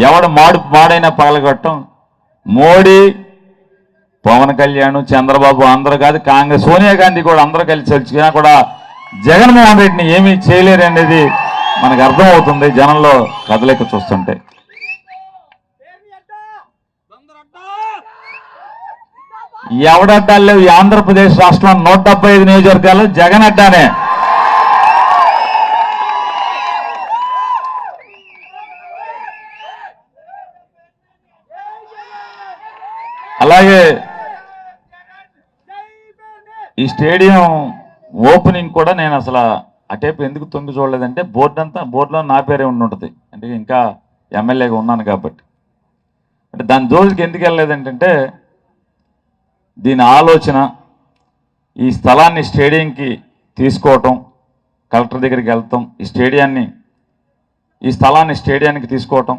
ఎవడు మాడైనా పగలగొట్టం. మోడీ, పవన్ కళ్యాణ్, చంద్రబాబు అందరూ కాదు, కాంగ్రెస్ సోనియా గాంధీ కూడా అందరూ కలిసి వచ్చినా కూడా జగన్మోహన్ రెడ్డిని ఏమీ చేయలేరు అనేది మనకు అర్థమవుతుంది జనంలో కదలిక చూస్తుంటే. ఎవడడ్డాలు లేవు. ఈ ఆంధ్రప్రదేశ్ రాష్ట్రం 175 నియోజకవర్గాలు జగన్ అడ్డానే. అలాగే ఈ స్టేడియం ఓపెనింగ్ కూడా నేను అసలు అటేపు ఎందుకు తొంగి చూడలేదంటే బోర్డులో నా పేరే ఉంటుంది, అంటే ఇంకా ఎమ్మెల్యేగా ఉన్నాను కాబట్టి. అంటే దాని జోలికి ఎందుకు వెళ్ళలేదంటే దీని ఆలోచన ఈ స్థలాన్ని స్టేడియంకి తీసుకోవటం, కలెక్టర్ దగ్గరికి వెళ్తాం, ఈ స్థలాన్ని స్టేడియానికి తీసుకోవటం,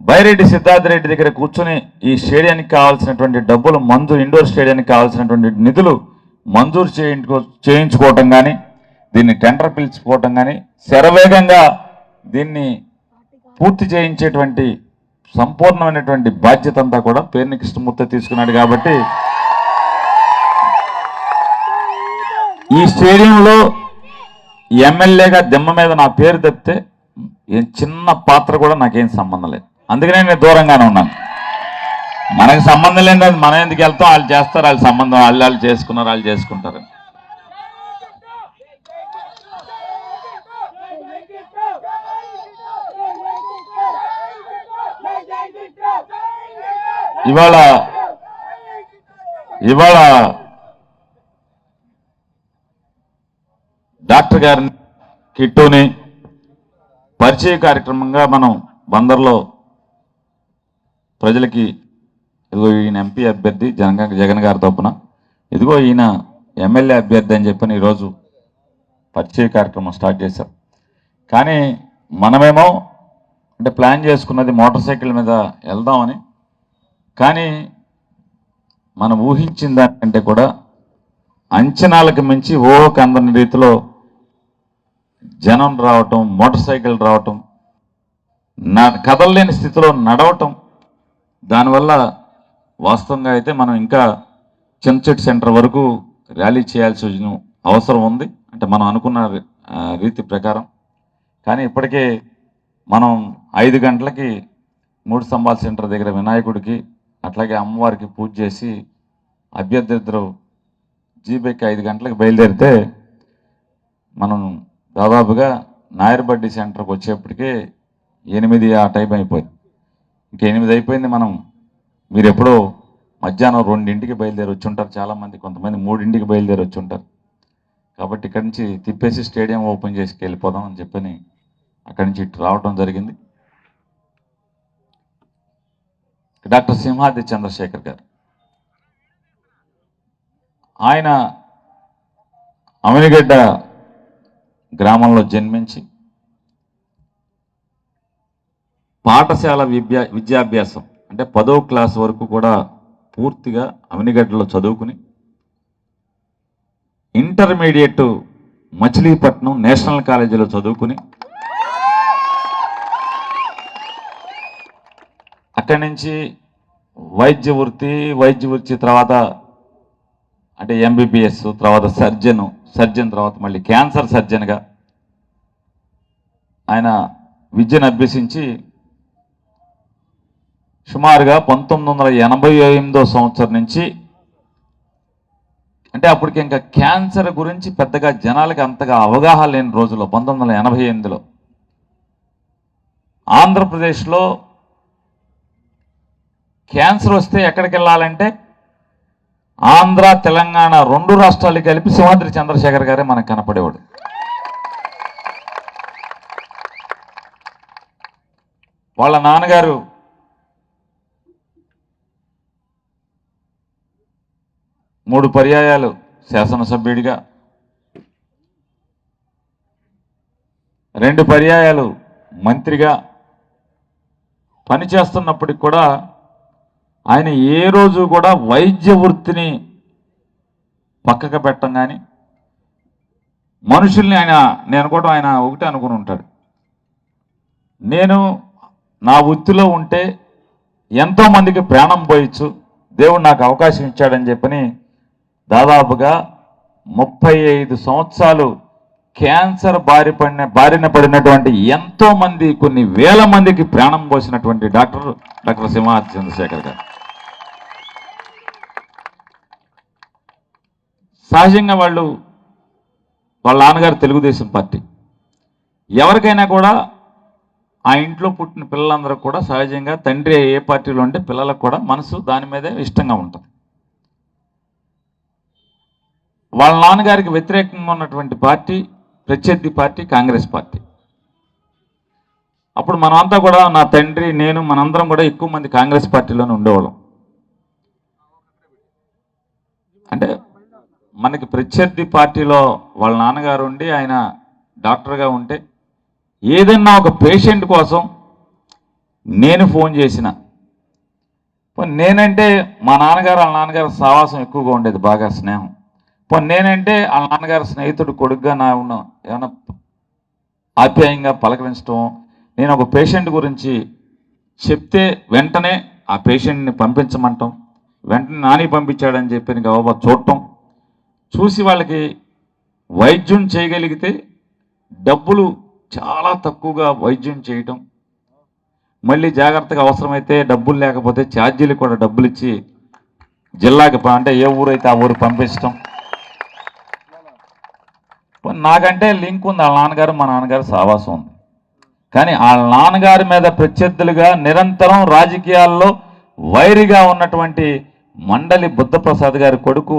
బైరెడ్డి సిద్ధార్థ రెడ్డి దగ్గర కూర్చొని ఈ స్టేడియానికి కావాల్సినటువంటి డబ్బులు ఇండోర్ స్టేడియానికి కావాల్సినటువంటి నిధులు మంజూరు చేయించుకోవటం కానీ, దీన్ని టెండర్ పిలుచుకోవటం కానీ, శరవేగంగా దీన్ని పూర్తి చేయించేటువంటి సంపూర్ణమైనటువంటి బాధ్యత అంతా కూడా పేర్ని కృష్ణమూర్తి తీసుకున్నాడు. కాబట్టి ఈ స్టేడియంలో ఎమ్మెల్యేగా దిమ్మ మీద నా పేరు తప్పితే చిన్న పాత్ర కూడా నాకేం సంబంధం లేదు. అందుకనే నేను దూరంగానే ఉన్నాను. మనకు సంబంధం లేని మనం ఎందుకు వెళ్తాం, వాళ్ళు చేస్తారు, వాళ్ళ సంబంధం వాళ్ళు చేసుకున్నారు, వాళ్ళు చేసుకుంటారు. ఇవాళ డాక్టర్ గారిని, కిట్టుని పరిచయ కార్యక్రమంగా మనం బందర్లో ప్రజలకి, ఇదిగో ఈయన ఎంపీ అభ్యర్థి జగన్ గారి తరపున, ఇదిగో ఈయన ఎమ్మెల్యే అభ్యర్థి అని చెప్పని ఈరోజు పరిచయ కార్యక్రమం స్టార్ట్ చేశారు. కానీ మనమేమో అంటే ప్లాన్ చేసుకున్నది మోటార్ సైకిల్ మీద వెళ్దామని, కానీ మనం ఊహించిన దానికంటే కూడా అంచనాలకు మించి కందని రీతిలో జనం రావటం, మోటార్ సైకిల్ రావటం, కదలలేని స్థితిలో నడవటం, దానివల్ల వాస్తవంగా అయితే మనం ఇంకా చెంచెట్ సెంటర్ వరకు ర్యాలీ చేయాల్సిన అవసరం ఉంది, అంటే మనం అనుకున్న రీతి ప్రకారం. కానీ ఇప్పటికే మనం 5 గంటలకి 3 స్తంభాల సెంటర్ దగ్గర వినాయకుడికి అట్లాగే అమ్మవారికి పూజ చేసి అభ్యర్థి ఇద్దరు జీబెక్కి 5 గంటలకు బయలుదేరితే మనం దాదాపుగా నాయర్బడ్డి సెంటర్కి వచ్చేప్పటికే 8 ఆ టైం అయిపోయింది. ఇంక 8 అయిపోయింది. మీరు ఎప్పుడో మధ్యాహ్నం 2ంటికి బయలుదేరి వచ్చి ఉంటారు చాలామంది, కొంతమంది 3ంటికి బయలుదేరి వచ్చి ఉంటారు. కాబట్టి ఇక్కడి నుంచి తిప్పేసి స్టేడియం ఓపెన్ చేసి వెళ్ళిపోదాం అని చెప్పని అక్కడి నుంచి ఇటు రావడం జరిగింది. డాక్టర్ సింహాద్రి చంద్రశేఖర్ గారు, ఆయన అమినిగడ్డ గ్రామంలో జన్మించి పాఠశాల విద్యాభ్యాసం అంటే 10వ క్లాస్ వరకు కూడా పూర్తిగా అమినిగడ్డలో చదువుకుని ఇంటర్మీడియట్ మచిలీపట్నం నేషనల్ కాలేజీలో చదువుకుని అక్కడి నుంచి వైద్య వృత్తి తర్వాత అంటే ఎంబీబీఎస్, తర్వాత సర్జన్ తర్వాత మళ్ళీ క్యాన్సర్ సర్జన్గా ఆయన విద్యను అభ్యసించి సుమారుగా 1988వ సంవత్సరం నుంచి, అంటే అప్పటికి ఇంకా క్యాన్సర్ గురించి పెద్దగా జనాలకి అంతగా అవగాహన లేని రోజుల్లో 1988లో ఆంధ్రప్రదేశ్లో క్యాన్సర్ వస్తే ఎక్కడికి వెళ్ళాలంటే ఆంధ్ర తెలంగాణ 2 రాష్ట్రాలు కలిపి సింహాద్రి చంద్రశేఖర్ గారే మనకు కనపడేవాడు. వాళ్ళ నాన్నగారు మూడు పర్యాయాలు శాసనసభ్యుడిగా, 2 పర్యాయాలు మంత్రిగా పనిచేస్తున్నప్పటికి కూడా ఆయన ఏ రోజు కూడా వైద్య వృత్తిని పక్కకు పెట్టం కానీ మనుషుల్ని నేను అనుకోవడం ఆయన ఒకటే అనుకుని ఉంటాడు. నేను నా వృత్తిలో ఉంటే ఎంతోమందికి ప్రాణం పోయొచ్చు, దేవుడు నాకు అవకాశం ఇచ్చాడని చెప్పని దాదాపుగా 35 సంవత్సరాలు క్యాన్సర్ బారిన పడినటువంటి ఎంతోమంది, కొన్ని వేల మందికి ప్రాణం పోసినటువంటి డాక్టర్ సింహాద్రి చంద్రశేఖర్ గారు. సహజంగా వాళ్ళ నాన్నగారు తెలుగుదేశం పార్టీ. ఎవరికైనా కూడా ఆ ఇంట్లో పుట్టిన పిల్లలందరూ కూడా సహజంగా తండ్రి ఏ పార్టీలో ఉంటే పిల్లలకు కూడా మనసు దాని మీదే ఇష్టంగా ఉంటుంది. వాళ్ళ నాన్నగారికి వ్యతిరేకంగా ఉన్నటువంటి పార్టీ ప్రత్యర్థి పార్టీ కాంగ్రెస్ పార్టీ. అప్పుడు మనమంతా కూడా, నా తండ్రి, నేను, మనందరం కూడా ఎక్కువ మంది కాంగ్రెస్ పార్టీలోనే ఉండేవాళ్ళం. అంటే మనకి ప్రత్యర్థి పార్టీలో వాళ్ళ నాన్నగారు ఉండి ఆయన డాక్టర్గా ఉంటే ఏదన్నా ఒక పేషెంట్ కోసం నేను ఫోన్ చేసిన, నేనంటే మా నాన్నగారు వాళ్ళ నాన్నగారు సావాసం ఎక్కువగా ఉండేది, బాగా స్నేహం. నేనంటే వాళ్ళ నాన్నగారు స్నేహితుడు కొడుకుగా నా ఉన్న ఏమైనా ఆప్యాయంగా పలకరించడం, నేను ఒక పేషెంట్ గురించి చెప్తే వెంటనే ఆ పేషెంట్ని పంపించమంటాం, వెంటనే నాని పంపించాడని చెప్పి గబాబా చూడటం, చూసి వాళ్ళకి వైద్యం చేయగలిగితే డబ్బులు చాలా తక్కువగా వైద్యం చేయటం, మళ్ళీ జాగ్రత్తగా అవసరమైతే డబ్బులు లేకపోతే ఛార్జీలు కూడా డబ్బులు ఇచ్చి జిల్లాకి అంటే ఏ ఊరైతే ఆ ఊరు పంపించడం. నాకంటే లింక్ ఉంది, వాళ్ళ నాన్నగారు మా నాన్నగారు సావాసం ఉంది. కానీ వాళ్ళ నాన్నగారి మీద ప్రత్యర్థులుగా నిరంతరం రాజకీయాల్లో వైరిగా ఉన్నటువంటి మండలి బుద్ధప్రసాద్ గారి కొడుకు,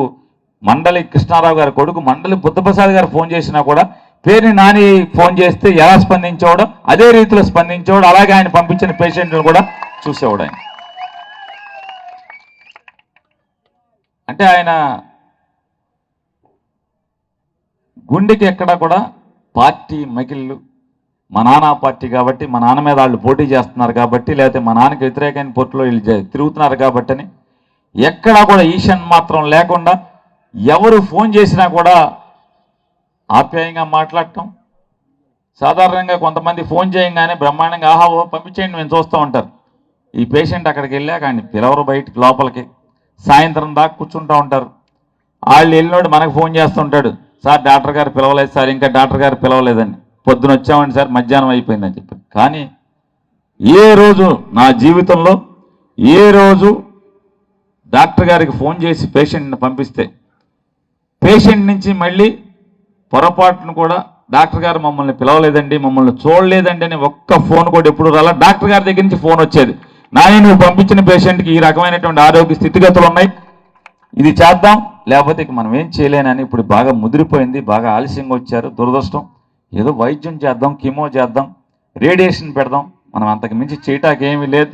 మండలి కృష్ణారావు గారి కొడుకు మండలి బుద్ధప్రసాద్ గారు ఫోన్ చేసినా కూడా పేరుని నాని ఫోన్ చేస్తే ఎలా స్పందించేవాడో అదే రీతిలో స్పందించేవాడు. అలాగే ఆయన పంపించిన పేషెంట్లను కూడా చూసేవాడు ఆయన. అంటే ఆయన గుండెకి ఎక్కడా కూడా పార్టీ మకిళ్ళు, మా నాన్న పార్టీ కాబట్టి, మా నాన్న మీద వాళ్ళు పోటీ చేస్తున్నారు కాబట్టి, లేకపోతే మా నాన్నకి వ్యతిరేకమైన పోటీలో వీళ్ళు తిరుగుతున్నారు కాబట్టి అని ఎక్కడా కూడా ఈషన్ మాత్రం లేకుండా ఎవరు ఫోన్ చేసినా కూడా ఆప్యాయంగా మాట్లాడటం. సాధారణంగా కొంతమంది ఫోన్ చేయగానే బ్రహ్మాండంగా ఆహా పంపించేయండి మేము చూస్తూ ఉంటారు. ఈ పేషెంట్ అక్కడికి వెళ్ళాక ఆయన పిలవరు బయటికి, లోపలికి సాయంత్రం దాకా కూర్చుంటూ ఉంటారు. వాళ్ళు వెళ్ళినోడు మనకు ఫోన్ చేస్తుంటాడు, సార్ డాక్టర్ గారు పిలవలేదు సార్, ఇంకా డాక్టర్ గారు పిలవలేదని, పొద్దున వచ్చామండి సార్ మధ్యాహ్నం అయిపోయిందని చెప్పి. కానీ ఏ రోజు నా జీవితంలో ఏ రోజు డాక్టర్ గారికి ఫోన్ చేసి పేషెంట్ని పంపిస్తే పేషెంట్ నుంచి మళ్ళీ పొరపాటును కూడా డాక్టర్ గారు మమ్మల్ని పిలవలేదండి, మమ్మల్ని చూడలేదండి అని ఒక్క ఫోన్ కూడా ఎప్పుడు రాలా. డాక్టర్ గారి దగ్గర నుంచి ఫోన్ వచ్చేది, నాని నువ్వు పంపించిన పేషెంట్కి ఈ రకమైనటువంటి ఆరోగ్య స్థితిగతులు ఉన్నాయి, ఇది చేద్దాం, లేకపోతే ఇక మనం ఏం చేయలేనని. ఇప్పుడు బాగా ముదిరిపోయింది, బాగా ఆలస్యంగా వచ్చారు, దురదృష్టం. ఏదో వైద్యం చేద్దాం, కీమో చేద్దాం, రేడియేషన్ పెడదాం, మనం అంతకు మించి చేయటానికి ఏమీ లేదు.